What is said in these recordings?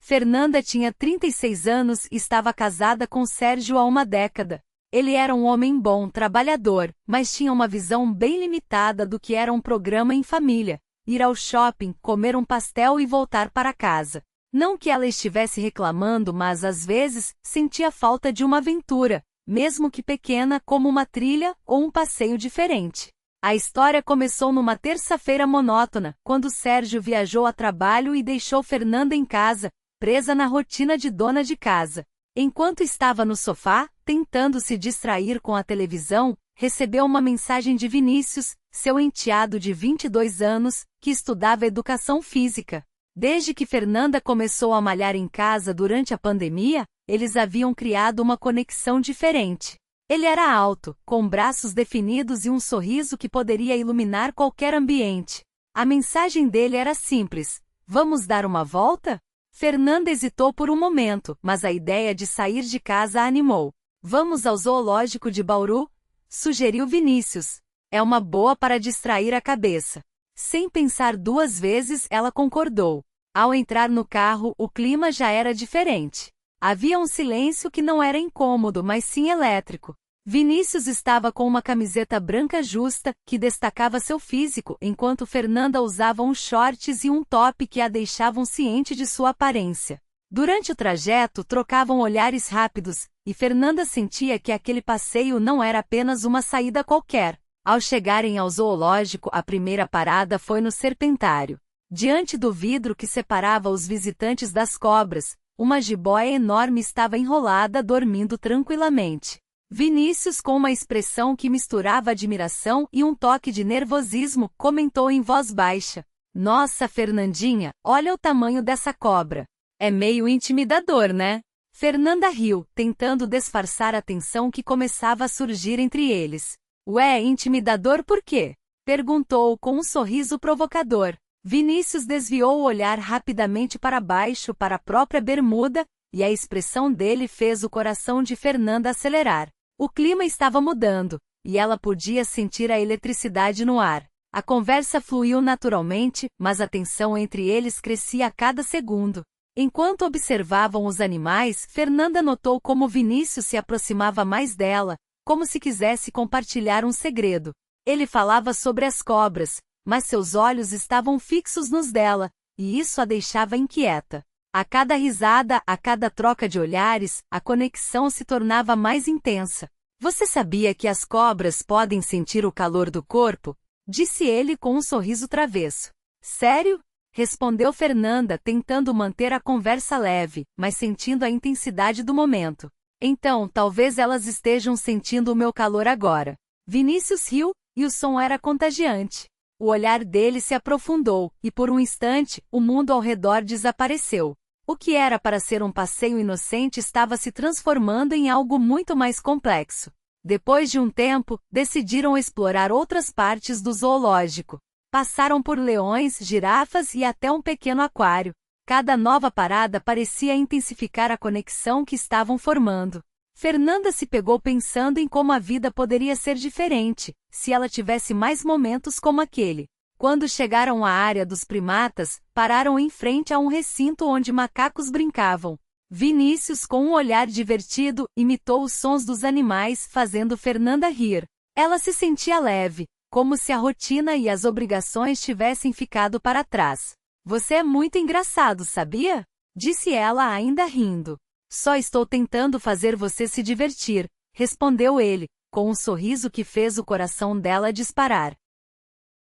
Fernanda tinha 36 anos e estava casada com Sérgio há uma década. Ele era um homem bom, trabalhador, mas tinha uma visão bem limitada do que era um programa em família. Ir ao shopping, comer um pastel e voltar para casa. Não que ela estivesse reclamando, mas às vezes sentia falta de uma aventura, mesmo que pequena, como uma trilha ou um passeio diferente. A história começou numa terça-feira monótona, quando Sérgio viajou a trabalho e deixou Fernanda em casa, presa na rotina de dona de casa. Enquanto estava no sofá, tentando se distrair com a televisão, recebeu uma mensagem de Vinícius, seu enteado de 22 anos, que estudava educação física. Desde que Fernanda começou a malhar em casa durante a pandemia, eles haviam criado uma conexão diferente. Ele era alto, com braços definidos e um sorriso que poderia iluminar qualquer ambiente. A mensagem dele era simples: "Vamos dar uma volta?" Fernanda hesitou por um momento, mas a ideia de sair de casa a animou. "Vamos ao zoológico de Bauru?" sugeriu Vinícius. "É uma boa para distrair a cabeça." Sem pensar duas vezes, ela concordou. Ao entrar no carro, o clima já era diferente. Havia um silêncio que não era incômodo, mas sim elétrico. Vinícius estava com uma camiseta branca justa, que destacava seu físico, enquanto Fernanda usava uns shorts e um top que a deixavam ciente de sua aparência. Durante o trajeto, trocavam olhares rápidos, e Fernanda sentia que aquele passeio não era apenas uma saída qualquer. Ao chegarem ao zoológico, a primeira parada foi no serpentário. Diante do vidro que separava os visitantes das cobras, uma jiboia enorme estava enrolada, dormindo tranquilamente. Vinícius, com uma expressão que misturava admiração e um toque de nervosismo, comentou em voz baixa: "Nossa, Fernandinha, olha o tamanho dessa cobra. É meio intimidador, né?" Fernanda riu, tentando disfarçar a tensão que começava a surgir entre eles. "Ué, intimidador por quê?" perguntou com um sorriso provocador. Vinícius desviou o olhar rapidamente para baixo, para a própria bermuda, e a expressão dele fez o coração de Fernanda acelerar. O clima estava mudando, e ela podia sentir a eletricidade no ar. A conversa fluiu naturalmente, mas a tensão entre eles crescia a cada segundo. Enquanto observavam os animais, Fernanda notou como Vinícius se aproximava mais dela, como se quisesse compartilhar um segredo. Ele falava sobre as cobras, mas seus olhos estavam fixos nos dela, e isso a deixava inquieta. A cada risada, a cada troca de olhares, a conexão se tornava mais intensa. "Você sabia que as cobras podem sentir o calor do corpo?" disse ele com um sorriso travesso. "Sério?" respondeu Fernanda, tentando manter a conversa leve, mas sentindo a intensidade do momento. "Então, talvez elas estejam sentindo o meu calor agora." Vinícius riu, e o som era contagiante. O olhar dele se aprofundou, e por um instante, o mundo ao redor desapareceu. O que era para ser um passeio inocente estava se transformando em algo muito mais complexo. Depois de um tempo, decidiram explorar outras partes do zoológico. Passaram por leões, girafas e até um pequeno aquário. Cada nova parada parecia intensificar a conexão que estavam formando. Fernanda se pegou pensando em como a vida poderia ser diferente, se ela tivesse mais momentos como aquele. Quando chegaram à área dos primatas, pararam em frente a um recinto onde macacos brincavam. Vinícius, com um olhar divertido, imitou os sons dos animais, fazendo Fernanda rir. Ela se sentia leve, como se a rotina e as obrigações tivessem ficado para trás. "Você é muito engraçado, sabia?" disse ela, ainda rindo. "Só estou tentando fazer você se divertir", respondeu ele, com um sorriso que fez o coração dela disparar.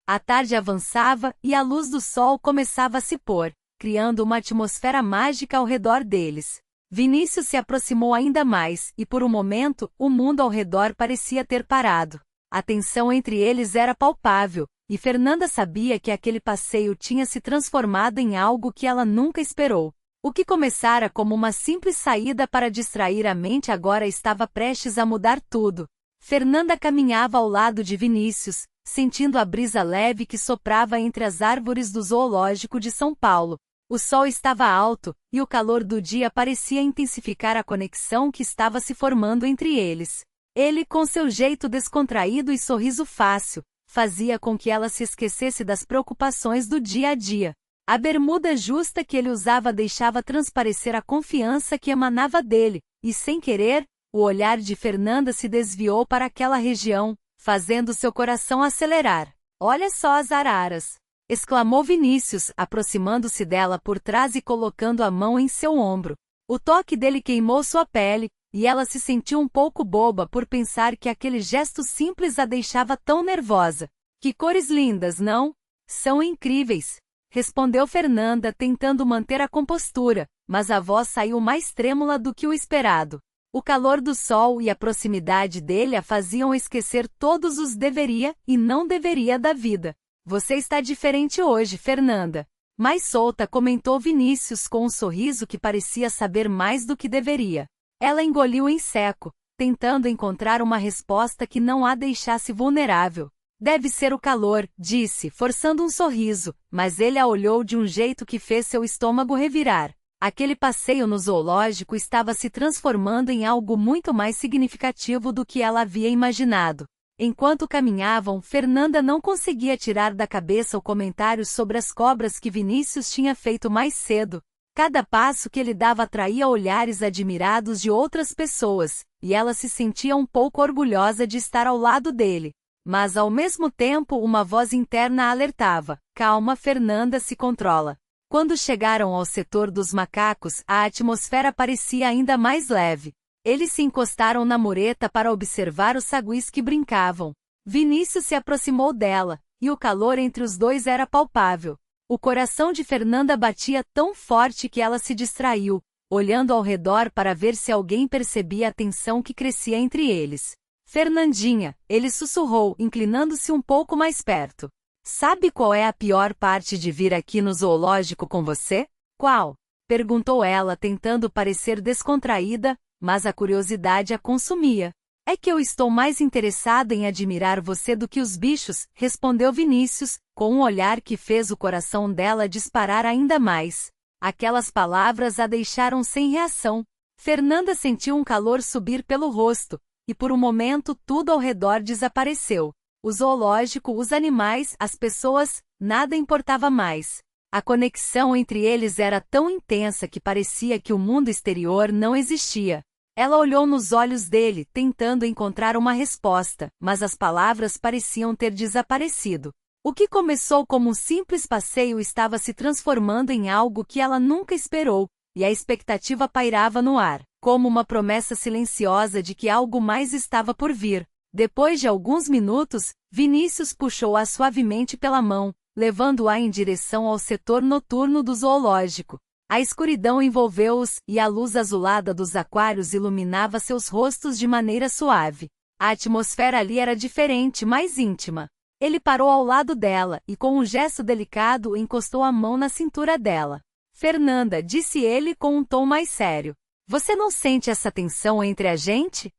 A tarde avançava, e a luz do sol começava a se pôr, criando uma atmosfera mágica ao redor deles. Vinícius se aproximou ainda mais, e por um momento, o mundo ao redor parecia ter parado. A tensão entre eles era palpável, e Fernanda sabia que aquele passeio tinha se transformado em algo que ela nunca esperou. O que começara como uma simples saída para distrair a mente agora estava prestes a mudar tudo. Fernanda caminhava ao lado de Vinícius, sentindo a brisa leve que soprava entre as árvores do zoológico de São Paulo. O sol estava alto, e o calor do dia parecia intensificar a conexão que estava se formando entre eles. Ele, com seu jeito descontraído e sorriso fácil, fazia com que ela se esquecesse das preocupações do dia a dia. A bermuda justa que ele usava deixava transparecer a confiança que emanava dele, e sem querer, o olhar de Fernanda se desviou para aquela região, fazendo seu coração acelerar. Olha só as araras! Exclamou Vinícius, aproximando-se dela por trás e colocando a mão em seu ombro. O toque dele queimou sua pele, e ela se sentiu um pouco boba por pensar que aquele gesto simples a deixava tão nervosa. Que cores lindas, não? São incríveis! Respondeu Fernanda, tentando manter a compostura, mas a voz saiu mais trêmula do que o esperado. O calor do sol e a proximidade dele a faziam esquecer todos os deveria e não deveria da vida. Você está diferente hoje, Fernanda. Mais solta, comentou Vinícius com um sorriso que parecia saber mais do que deveria. Ela engoliu em seco, tentando encontrar uma resposta que não a deixasse vulnerável. Deve ser o calor, disse, forçando um sorriso, mas ele a olhou de um jeito que fez seu estômago revirar. Aquele passeio no zoológico estava se transformando em algo muito mais significativo do que ela havia imaginado. Enquanto caminhavam, Fernanda não conseguia tirar da cabeça o comentário sobre as cobras que Vinícius tinha feito mais cedo. Cada passo que ele dava atraía olhares admirados de outras pessoas, e ela se sentia um pouco orgulhosa de estar ao lado dele. Mas ao mesmo tempo uma voz interna a alertava: calma, Fernanda, se controla. Quando chegaram ao setor dos macacos, a atmosfera parecia ainda mais leve. Eles se encostaram na mureta para observar os saguis que brincavam. Vinícius se aproximou dela, e o calor entre os dois era palpável. O coração de Fernanda batia tão forte que ela se distraiu, olhando ao redor para ver se alguém percebia a tensão que crescia entre eles. Fernandinha, ele sussurrou, inclinando-se um pouco mais perto. Sabe qual é a pior parte de vir aqui no zoológico com você? Qual? Perguntou ela, tentando parecer descontraída, mas a curiosidade a consumia. É que eu estou mais interessada em admirar você do que os bichos, respondeu Vinícius, com um olhar que fez o coração dela disparar ainda mais. Aquelas palavras a deixaram sem reação. Fernanda sentiu um calor subir pelo rosto, e por um momento tudo ao redor desapareceu. O zoológico, os animais, as pessoas, nada importava mais. A conexão entre eles era tão intensa que parecia que o mundo exterior não existia. Ela olhou nos olhos dele, tentando encontrar uma resposta, mas as palavras pareciam ter desaparecido. O que começou como um simples passeio estava se transformando em algo que ela nunca esperou, e a expectativa pairava no ar, como uma promessa silenciosa de que algo mais estava por vir. Depois de alguns minutos, Vinícius puxou-a suavemente pela mão, levando-a em direção ao setor noturno do zoológico. A escuridão envolveu-os, e a luz azulada dos aquários iluminava seus rostos de maneira suave. A atmosfera ali era diferente, mais íntima. Ele parou ao lado dela, e com um gesto delicado encostou a mão na cintura dela. Fernanda, disse ele com um tom mais sério. Você não sente essa tensão entre a gente?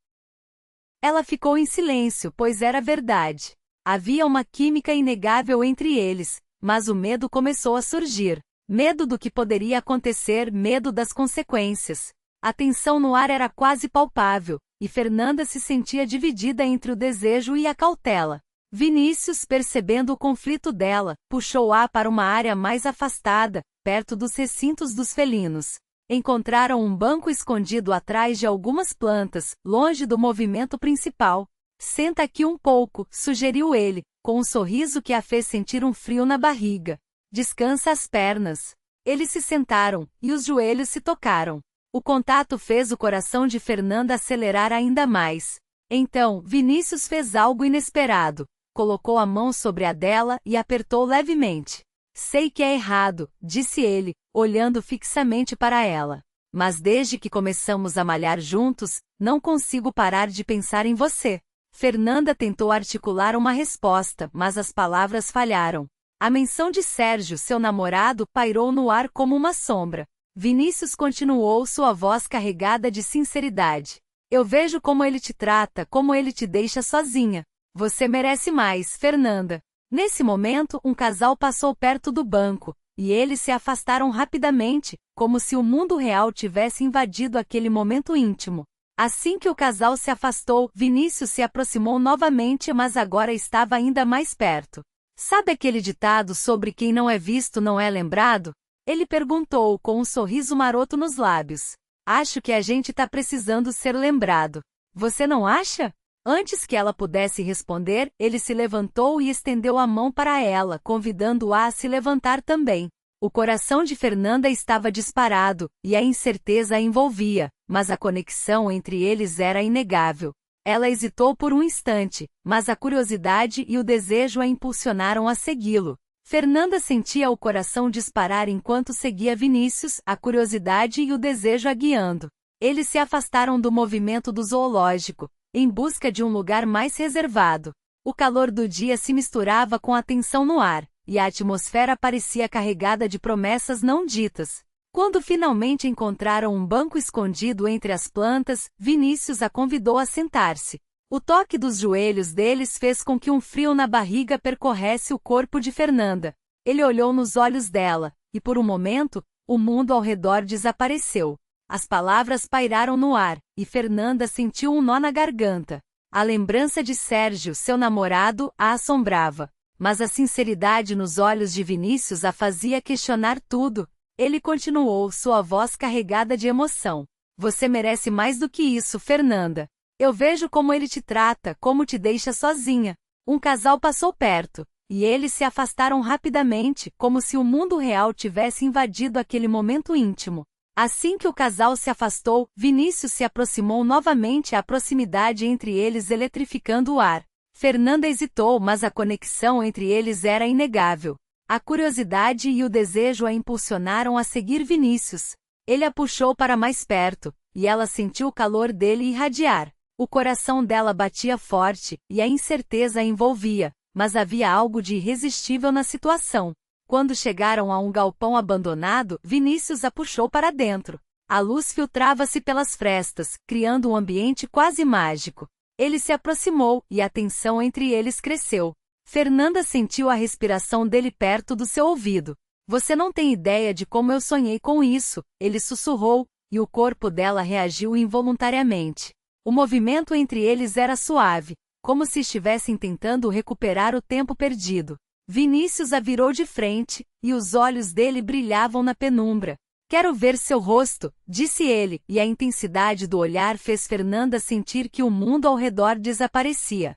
Ela ficou em silêncio, pois era verdade. Havia uma química inegável entre eles, mas o medo começou a surgir. Medo do que poderia acontecer, medo das consequências. A tensão no ar era quase palpável, e Fernanda se sentia dividida entre o desejo e a cautela. Vinícius, percebendo o conflito dela, puxou-a para uma área mais afastada, perto dos recintos dos felinos. Encontraram um banco escondido atrás de algumas plantas, longe do movimento principal. Senta aqui um pouco, sugeriu ele, com um sorriso que a fez sentir um frio na barriga. Descansa as pernas. Eles se sentaram, e os joelhos se tocaram. O contato fez o coração de Fernanda acelerar ainda mais. Então, Vinícius fez algo inesperado. Colocou a mão sobre a dela e apertou levemente. Sei que é errado, disse ele, olhando fixamente para ela. Mas desde que começamos a malhar juntos, não consigo parar de pensar em você. Fernanda tentou articular uma resposta, mas as palavras falharam. A menção de Sérgio, seu namorado, pairou no ar como uma sombra. Vinícius continuou, sua voz carregada de sinceridade. Eu vejo como ele te trata, como ele te deixa sozinha. Você merece mais, Fernanda. Nesse momento, um casal passou perto do banco, e eles se afastaram rapidamente, como se o mundo real tivesse invadido aquele momento íntimo. Assim que o casal se afastou, Vinícius se aproximou novamente, mas agora estava ainda mais perto. Sabe aquele ditado sobre quem não é visto não é lembrado? Ele perguntou com um sorriso maroto nos lábios. Acho que a gente tá precisando ser lembrado. Você não acha? Antes que ela pudesse responder, ele se levantou e estendeu a mão para ela, convidando-a a se levantar também. O coração de Fernanda estava disparado, e a incerteza a envolvia, mas a conexão entre eles era inegável. Ela hesitou por um instante, mas a curiosidade e o desejo a impulsionaram a segui-lo. Fernanda sentia o coração disparar enquanto seguia Vinícius, a curiosidade e o desejo a guiando. Eles se afastaram do movimento do zoológico, em busca de um lugar mais reservado. O calor do dia se misturava com a tensão no ar, e a atmosfera parecia carregada de promessas não ditas. Quando finalmente encontraram um banco escondido entre as plantas, Vinícius a convidou a sentar-se. O toque dos joelhos deles fez com que um frio na barriga percorresse o corpo de Fernanda. Ele olhou nos olhos dela, e por um momento, o mundo ao redor desapareceu. As palavras pairaram no ar, e Fernanda sentiu um nó na garganta. A lembrança de Sérgio, seu namorado, a assombrava. Mas a sinceridade nos olhos de Vinícius a fazia questionar tudo. Ele continuou, sua voz carregada de emoção. Você merece mais do que isso, Fernanda. Eu vejo como ele te trata, como te deixa sozinha. Um casal passou perto, e eles se afastaram rapidamente, como se o mundo real tivesse invadido aquele momento íntimo. Assim que o casal se afastou, Vinícius se aproximou novamente, a proximidade entre eles eletrificando o ar. Fernanda hesitou, mas a conexão entre eles era inegável. A curiosidade e o desejo a impulsionaram a seguir Vinícius. Ele a puxou para mais perto, e ela sentiu o calor dele irradiar. O coração dela batia forte, e a incerteza a envolvia, mas havia algo de irresistível na situação. Quando chegaram a um galpão abandonado, Vinícius a puxou para dentro. A luz filtrava-se pelas frestas, criando um ambiente quase mágico. Ele se aproximou, e a tensão entre eles cresceu. Fernanda sentiu a respiração dele perto do seu ouvido. Você não tem ideia de como eu sonhei com isso, ele sussurrou, e o corpo dela reagiu involuntariamente. O movimento entre eles era suave, como se estivessem tentando recuperar o tempo perdido. Vinícius a virou de frente, e os olhos dele brilhavam na penumbra. Quero ver seu rosto, disse ele, e a intensidade do olhar fez Fernanda sentir que o mundo ao redor desaparecia.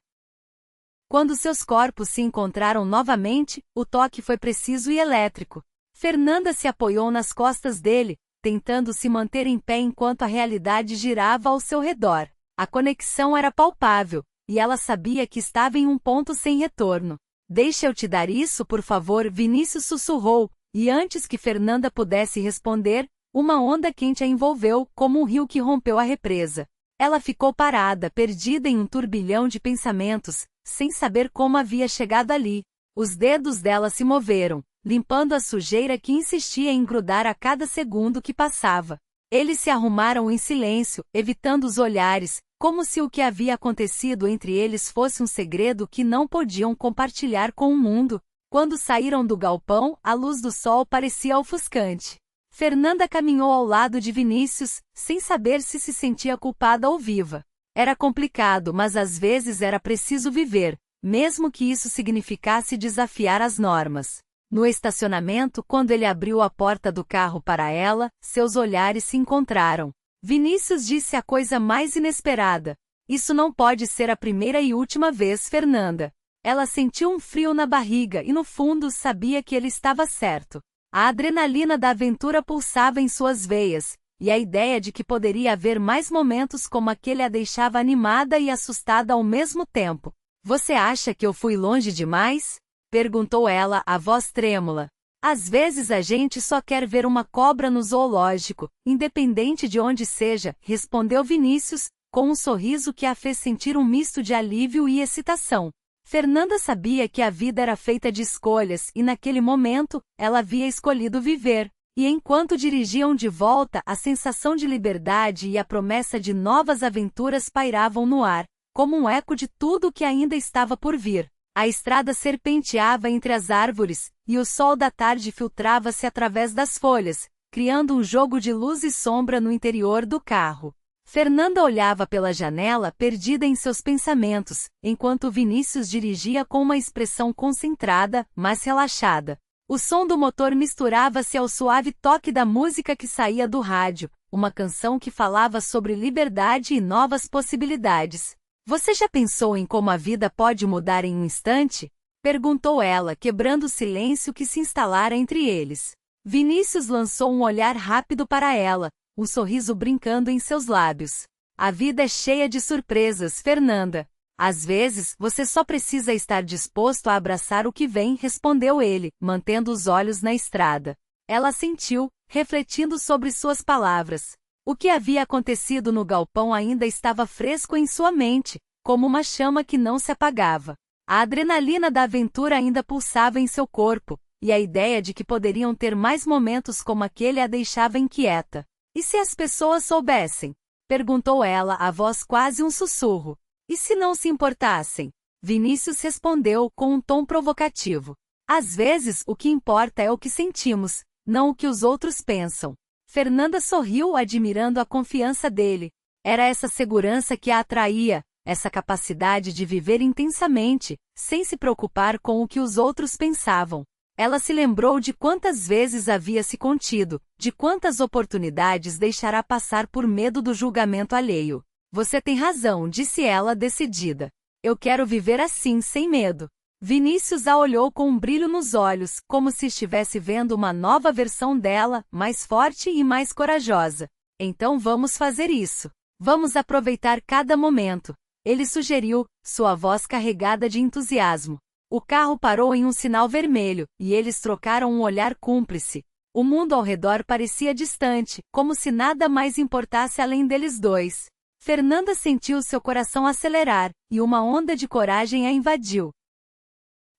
Quando seus corpos se encontraram novamente, o toque foi preciso e elétrico. Fernanda se apoiou nas costas dele, tentando se manter em pé enquanto a realidade girava ao seu redor. A conexão era palpável, e ela sabia que estava em um ponto sem retorno. Deixa eu te dar isso, por favor, Vinícius sussurrou, e antes que Fernanda pudesse responder, uma onda quente a envolveu, como um rio que rompeu a represa. Ela ficou parada, perdida em um turbilhão de pensamentos, sem saber como havia chegado ali. Os dedos dela se moveram, limpando a sujeira que insistia em grudar a cada segundo que passava. Eles se arrumaram em silêncio, evitando os olhares, como se o que havia acontecido entre eles fosse um segredo que não podiam compartilhar com o mundo. Quando saíram do galpão, a luz do sol parecia ofuscante. Fernanda caminhou ao lado de Vinícius, sem saber se se sentia culpada ou viva. Era complicado, mas às vezes era preciso viver, mesmo que isso significasse desafiar as normas. No estacionamento, quando ele abriu a porta do carro para ela, seus olhares se encontraram. Vinícius disse a coisa mais inesperada. Isso não pode ser a primeira e última vez, Fernanda. Ela sentiu um frio na barriga e no fundo sabia que ele estava certo. A adrenalina da aventura pulsava em suas veias, e a ideia de que poderia haver mais momentos como aquele a deixava animada e assustada ao mesmo tempo. Você acha que eu fui longe demais? Perguntou ela, a voz trêmula. Às vezes a gente só quer ver uma cobra no zoológico, independente de onde seja, respondeu Vinícius, com um sorriso que a fez sentir um misto de alívio e excitação. Fernanda sabia que a vida era feita de escolhas e naquele momento, ela havia escolhido viver. E enquanto dirigiam de volta, a sensação de liberdade e a promessa de novas aventuras pairavam no ar, como um eco de tudo o que ainda estava por vir. A estrada serpenteava entre as árvores, e o sol da tarde filtrava-se através das folhas, criando um jogo de luz e sombra no interior do carro. Fernanda olhava pela janela perdida em seus pensamentos, enquanto Vinícius dirigia com uma expressão concentrada, mas relaxada. O som do motor misturava-se ao suave toque da música que saía do rádio, uma canção que falava sobre liberdade e novas possibilidades. Você já pensou em como a vida pode mudar em um instante? Perguntou ela, quebrando o silêncio que se instalara entre eles. Vinícius lançou um olhar rápido para ela, um sorriso brincando em seus lábios. A vida é cheia de surpresas, Fernanda. Às vezes, você só precisa estar disposto a abraçar o que vem, respondeu ele, mantendo os olhos na estrada. Ela sentiu, refletindo sobre suas palavras. O que havia acontecido no galpão ainda estava fresco em sua mente, como uma chama que não se apagava. A adrenalina da aventura ainda pulsava em seu corpo, e a ideia de que poderiam ter mais momentos como aquele a deixava inquieta. E se as pessoas soubessem? Perguntou ela, a voz quase um sussurro. E se não se importassem? Vinícius respondeu com um tom provocativo. Às vezes, o que importa é o que sentimos, não o que os outros pensam. Fernanda sorriu, admirando a confiança dele. Era essa segurança que a atraía, essa capacidade de viver intensamente, sem se preocupar com o que os outros pensavam. Ela se lembrou de quantas vezes havia se contido, de quantas oportunidades deixará passar por medo do julgamento alheio. Você tem razão, disse ela decidida. Eu quero viver assim, sem medo. Vinícius a olhou com um brilho nos olhos, como se estivesse vendo uma nova versão dela, mais forte e mais corajosa. Então vamos fazer isso. Vamos aproveitar cada momento. Ele sugeriu, sua voz carregada de entusiasmo. O carro parou em um sinal vermelho, e eles trocaram um olhar cúmplice. O mundo ao redor parecia distante, como se nada mais importasse além deles dois. Fernanda sentiu seu coração acelerar, e uma onda de coragem a invadiu.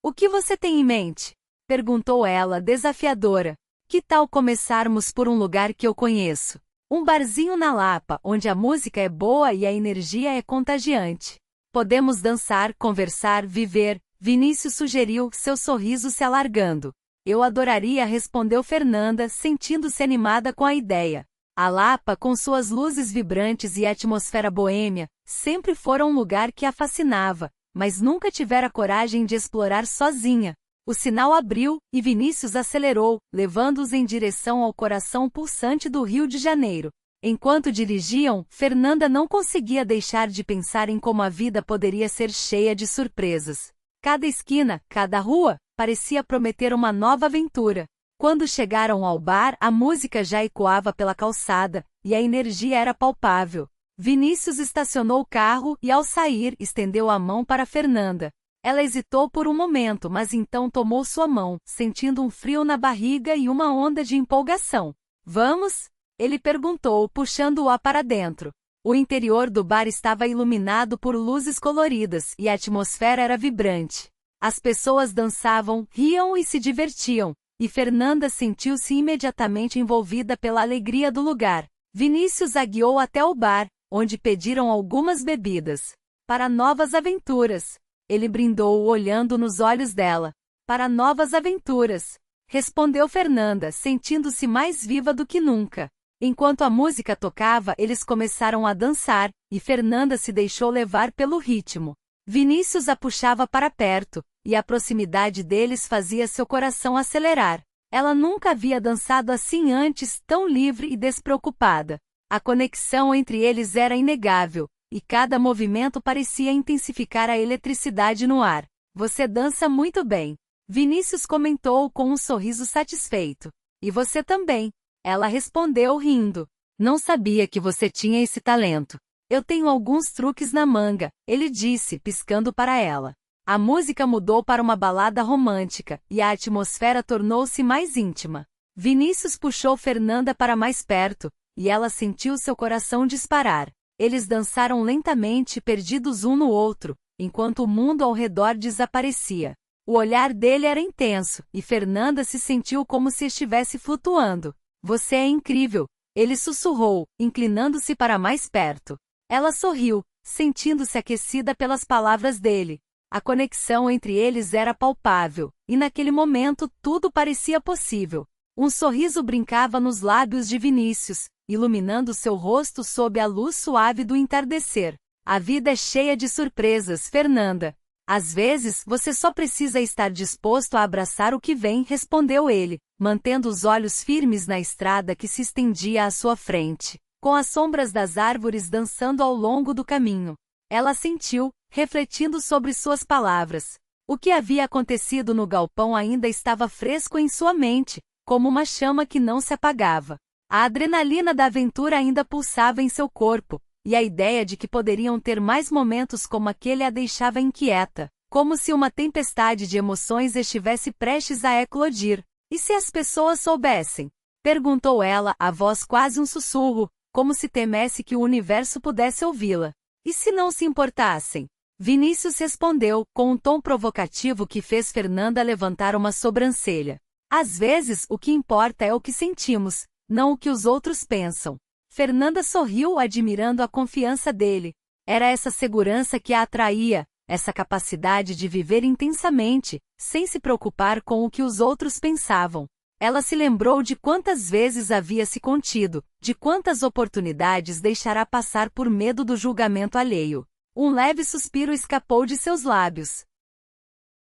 O que você tem em mente? Perguntou ela, desafiadora. Que tal começarmos por um lugar que eu conheço? Um barzinho na Lapa, onde a música é boa e a energia é contagiante. Podemos dançar, conversar, viver. Vinícius sugeriu, seu sorriso se alargando. Eu adoraria, respondeu Fernanda, sentindo-se animada com a ideia. A Lapa, com suas luzes vibrantes e atmosfera boêmia, sempre fora um lugar que a fascinava, mas nunca tivera coragem de explorar sozinha. O sinal abriu, e Vinícius acelerou, levando-os em direção ao coração pulsante do Rio de Janeiro. Enquanto dirigiam, Fernanda não conseguia deixar de pensar em como a vida poderia ser cheia de surpresas. Cada esquina, cada rua, parecia prometer uma nova aventura. Quando chegaram ao bar, a música já ecoava pela calçada, e a energia era palpável. Vinícius estacionou o carro e, ao sair, estendeu a mão para Fernanda. Ela hesitou por um momento, mas então tomou sua mão, sentindo um frio na barriga e uma onda de empolgação. Vamos? Ele perguntou, puxando-a para dentro. O interior do bar estava iluminado por luzes coloridas e a atmosfera era vibrante. As pessoas dançavam, riam e se divertiam, e Fernanda sentiu-se imediatamente envolvida pela alegria do lugar. Vinícius a guiou até o bar, onde pediram algumas bebidas. Para novas aventuras. Ele brindou, olhando nos olhos dela. Para novas aventuras. Respondeu Fernanda, sentindo-se mais viva do que nunca. Enquanto a música tocava, eles começaram a dançar, e Fernanda se deixou levar pelo ritmo. Vinícius a puxava para perto, e a proximidade deles fazia seu coração acelerar. Ela nunca havia dançado assim antes, tão livre e despreocupada. A conexão entre eles era inegável, e cada movimento parecia intensificar a eletricidade no ar. Você dança muito bem. Vinícius comentou com um sorriso satisfeito. E você também. Ela respondeu rindo. Não sabia que você tinha esse talento. Eu tenho alguns truques na manga, ele disse, piscando para ela. A música mudou para uma balada romântica, e a atmosfera tornou-se mais íntima. Vinícius puxou Fernanda para mais perto, e ela sentiu seu coração disparar. Eles dançaram lentamente, perdidos um no outro, enquanto o mundo ao redor desaparecia. O olhar dele era intenso, e Fernanda se sentiu como se estivesse flutuando. Você é incrível, ele sussurrou, inclinando-se para mais perto. Ela sorriu, sentindo-se aquecida pelas palavras dele. A conexão entre eles era palpável, e naquele momento tudo parecia possível. Um sorriso brincava nos lábios de Vinícius, iluminando seu rosto sob a luz suave do entardecer. A vida é cheia de surpresas, Fernanda. Às vezes, você só precisa estar disposto a abraçar o que vem, respondeu ele, mantendo os olhos firmes na estrada que se estendia à sua frente, com as sombras das árvores dançando ao longo do caminho. Ela sentiu, refletindo sobre suas palavras. O que havia acontecido no galpão ainda estava fresco em sua mente, como uma chama que não se apagava. A adrenalina da aventura ainda pulsava em seu corpo, e a ideia de que poderiam ter mais momentos como aquele a deixava inquieta, como se uma tempestade de emoções estivesse prestes a eclodir. E se as pessoas soubessem? Perguntou ela, a voz quase um sussurro, como se temesse que o universo pudesse ouvi-la. E se não se importassem? Vinícius respondeu, com um tom provocativo que fez Fernanda levantar uma sobrancelha. Às vezes, o que importa é o que sentimos, não o que os outros pensam. Fernanda sorriu, admirando a confiança dele. Era essa segurança que a atraía, essa capacidade de viver intensamente, sem se preocupar com o que os outros pensavam. Ela se lembrou de quantas vezes havia se contido, de quantas oportunidades deixará passar por medo do julgamento alheio. Um leve suspiro escapou de seus lábios.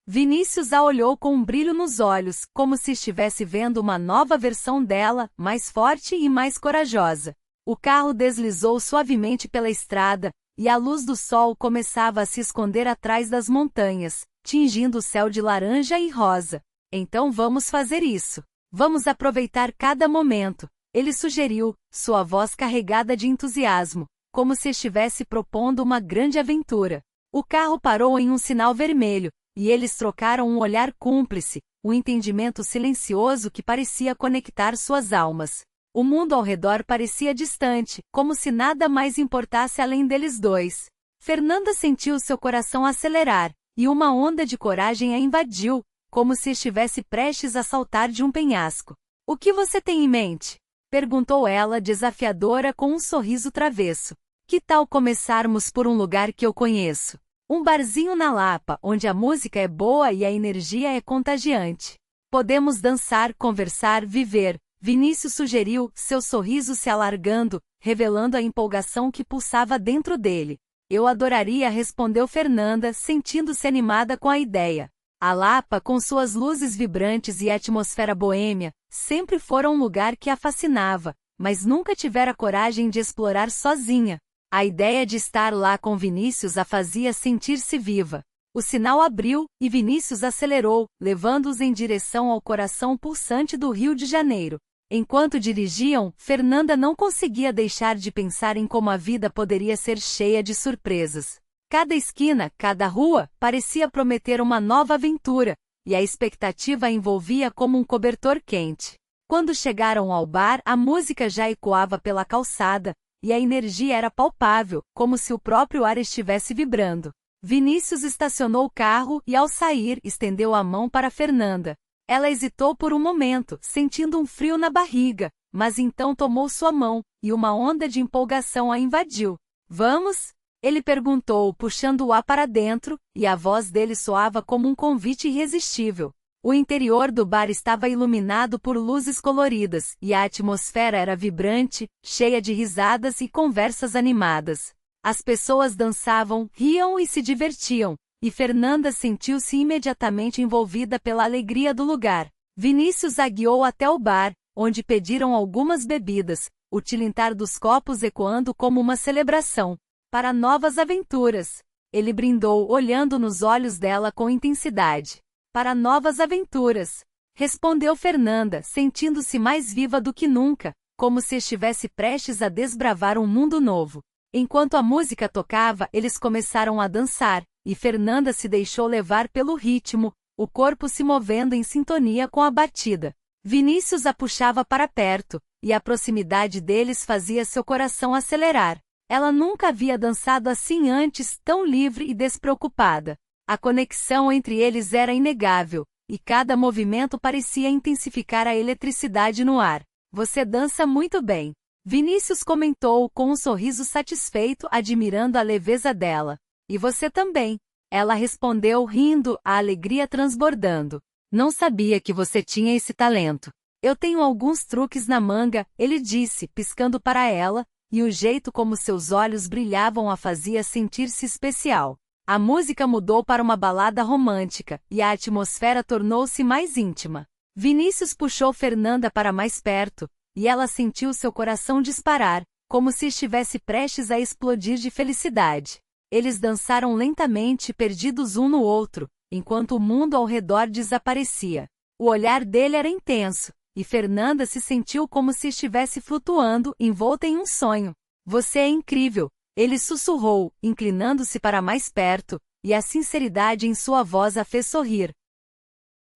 Vinícius a olhou com um brilho nos olhos, como se estivesse vendo uma nova versão dela, mais forte e mais corajosa. O carro deslizou suavemente pela estrada, e a luz do sol começava a se esconder atrás das montanhas, tingindo o céu de laranja e rosa. Então vamos fazer isso. Vamos aproveitar cada momento, ele sugeriu, sua voz carregada de entusiasmo, como se estivesse propondo uma grande aventura. O carro parou em um sinal vermelho, e eles trocaram um olhar cúmplice, um entendimento silencioso que parecia conectar suas almas. O mundo ao redor parecia distante, como se nada mais importasse além deles dois. Fernanda sentiu seu coração acelerar, e uma onda de coragem a invadiu, como se estivesse prestes a saltar de um penhasco. O que você tem em mente? Perguntou ela, desafiadora, com um sorriso travesso. Que tal começarmos por um lugar que eu conheço? Um barzinho na Lapa, onde a música é boa e a energia é contagiante. Podemos dançar, conversar, viver. Vinícius sugeriu, seu sorriso se alargando, revelando a empolgação que pulsava dentro dele. Eu adoraria, respondeu Fernanda, sentindo-se animada com a ideia. A Lapa, com suas luzes vibrantes e atmosfera boêmia, sempre fora um lugar que a fascinava, mas nunca tivera coragem de explorar sozinha. A ideia de estar lá com Vinícius a fazia sentir-se viva. O sinal abriu, e Vinícius acelerou, levando-os em direção ao coração pulsante do Rio de Janeiro. Enquanto dirigiam, Fernanda não conseguia deixar de pensar em como a vida poderia ser cheia de surpresas. Cada esquina, cada rua, parecia prometer uma nova aventura, e a expectativa a envolvia como um cobertor quente. Quando chegaram ao bar, a música já ecoava pela calçada, e a energia era palpável, como se o próprio ar estivesse vibrando. Vinícius estacionou o carro e, ao sair, estendeu a mão para Fernanda. Ela hesitou por um momento, sentindo um frio na barriga, mas então tomou sua mão, e uma onda de empolgação a invadiu. Vamos? Ele perguntou, puxando-a para dentro, e a voz dele soava como um convite irresistível. O interior do bar estava iluminado por luzes coloridas, e a atmosfera era vibrante, cheia de risadas e conversas animadas. As pessoas dançavam, riam e se divertiam, e Fernanda sentiu-se imediatamente envolvida pela alegria do lugar. Vinícius a guiou até o bar, onde pediram algumas bebidas, o tilintar dos copos ecoando como uma celebração. Para novas aventuras. Ele brindou, olhando nos olhos dela com intensidade. Para novas aventuras. Respondeu Fernanda, sentindo-se mais viva do que nunca, como se estivesse prestes a desbravar um mundo novo. Enquanto a música tocava, eles começaram a dançar, e Fernanda se deixou levar pelo ritmo, o corpo se movendo em sintonia com a batida. Vinícius a puxava para perto, e a proximidade deles fazia seu coração acelerar. Ela nunca havia dançado assim antes, tão livre e despreocupada. A conexão entre eles era inegável, e cada movimento parecia intensificar a eletricidade no ar. Você dança muito bem. Vinícius comentou com um sorriso satisfeito, admirando a leveza dela. E você também. Ela respondeu rindo, a alegria transbordando. Não sabia que você tinha esse talento. Eu tenho alguns truques na manga, ele disse, piscando para ela, e o jeito como seus olhos brilhavam a fazia sentir-se especial. A música mudou para uma balada romântica, e a atmosfera tornou-se mais íntima. Vinícius puxou Fernanda para mais perto, e ela sentiu seu coração disparar, como se estivesse prestes a explodir de felicidade. Eles dançaram lentamente, perdidos um no outro, enquanto o mundo ao redor desaparecia. O olhar dele era intenso, e Fernanda se sentiu como se estivesse flutuando, envolta em um sonho. Você é incrível, ele sussurrou, inclinando-se para mais perto, e a sinceridade em sua voz a fez sorrir.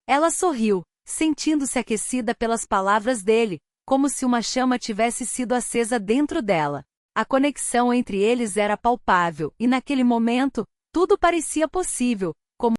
Ela sorriu, sentindo-se aquecida pelas palavras dele, como se uma chama tivesse sido acesa dentro dela. A conexão entre eles era palpável, e naquele momento, tudo parecia possível,